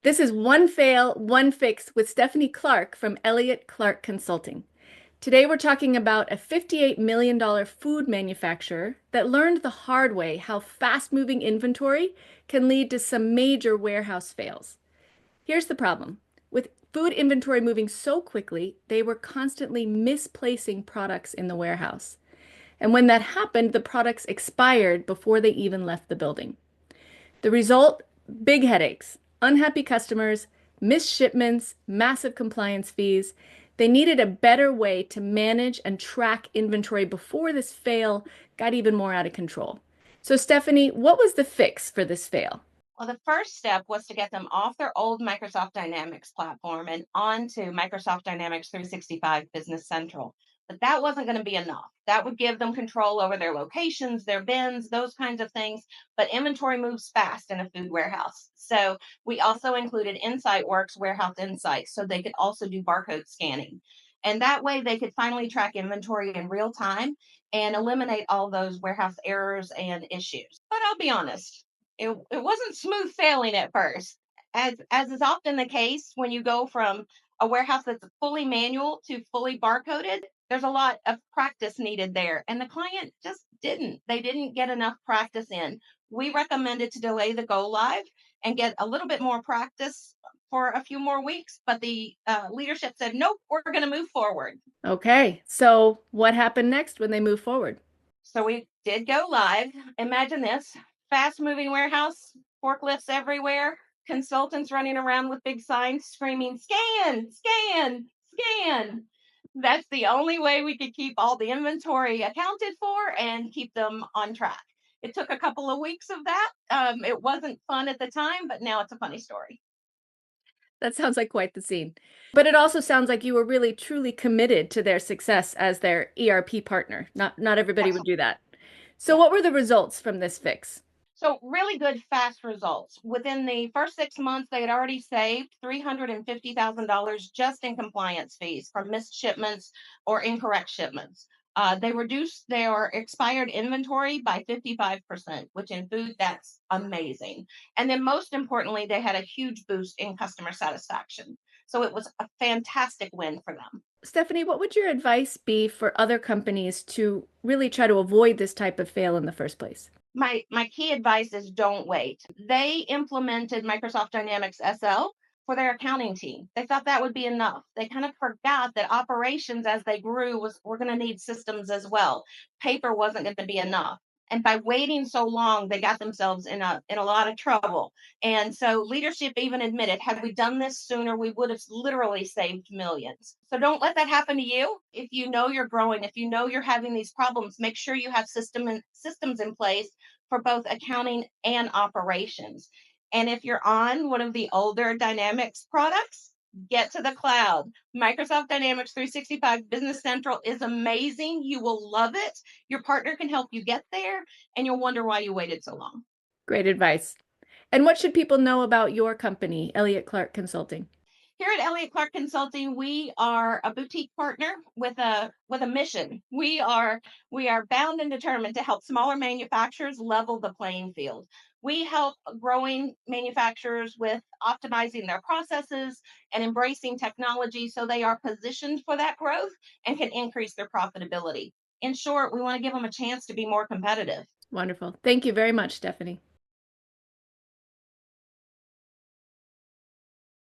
This is One Fail, One Fix with Stephanie Clark from Elliott Clark Consulting. Today we're talking about a $58 million food manufacturer that learned the hard way how fast-moving inventory can lead to some major warehouse fails. Here's the problem. With food inventory moving so quickly, they were constantly misplacing products in the warehouse. And when that happened, the products expired before they even left the building. The result, big headaches, unhappy customers, missed shipments, massive compliance fees. They needed a better way to manage and track inventory before this fail got even more out of control. So, Stephanie, what was the fix for this fail? Well, the first step was to get them off their old Microsoft Dynamics platform and onto Microsoft Dynamics 365 Business Central. But that wasn't going to be enough. That would give them control over their locations, their bins, those kinds of things. But inventory moves fast in a food warehouse. So we also included InsightWorks Warehouse Insights so they could also do barcode scanning. And that way they could finally track inventory in real time and eliminate all those warehouse errors and issues. But I'll be honest, it wasn't smooth sailing at first. As is often the case when you go from a warehouse that's fully manual to fully barcoded, there's a lot of practice needed there. And the client just didn't. They didn't get enough practice in. We recommended to delay the go live and get a little bit more practice for a few more weeks. But the leadership said, nope, we're going to move forward. Okay, so what happened next when they moved forward? So we did go live. Imagine this: fast moving warehouse, forklifts everywhere, consultants running around with big signs screaming, scan, scan, scan. That's the only way we could keep all the inventory accounted for and keep them on track. It took a couple of weeks of that. It wasn't fun at the time, but now it's a funny story. That sounds like quite the scene. But it also sounds like you were really truly committed to their success as their ERP partner. Not everybody would Excellent. do that. So Yeah. what were the results from this fix? So really good fast results. Within the first 6 months, they had already saved $350,000 just in compliance fees from missed shipments or incorrect shipments. They reduced their expired inventory by 55%, which in food, that's amazing. And then most importantly, they had a huge boost in customer satisfaction. So it was a fantastic win for them. Stephanie, what would your advice be for other companies to really try to avoid this type of fail in the first place? My key advice is don't wait. They implemented Microsoft Dynamics SL for their accounting team. They thought that would be enough. They kind of forgot that operations as they grew was we're going to need systems as well. Paper wasn't going to be enough. And by waiting so long, they got themselves in a lot of trouble. And so leadership even admitted, had we done this sooner, we would have literally saved millions. So don't let that happen to you. If you know you're growing, if you know you're having these problems, make sure you have systems in place for both accounting and operations. And if you're on one of the older Dynamics products, get to the cloud. Microsoft Dynamics 365 Business Central is amazing. You will love it. Your partner can help you get there, and you'll wonder why you waited so long. Great advice. And what should people know about your company, Elliott Clark Consulting? Here at Elliott Clark Consulting, we are a boutique partner with a mission. We are bound and determined to help smaller manufacturers level the playing field. We help growing manufacturers with optimizing their processes and embracing technology so they are positioned for that growth and can increase their profitability. In short, we want to give them a chance to be more competitive. Wonderful. Thank you very much, Stephanie.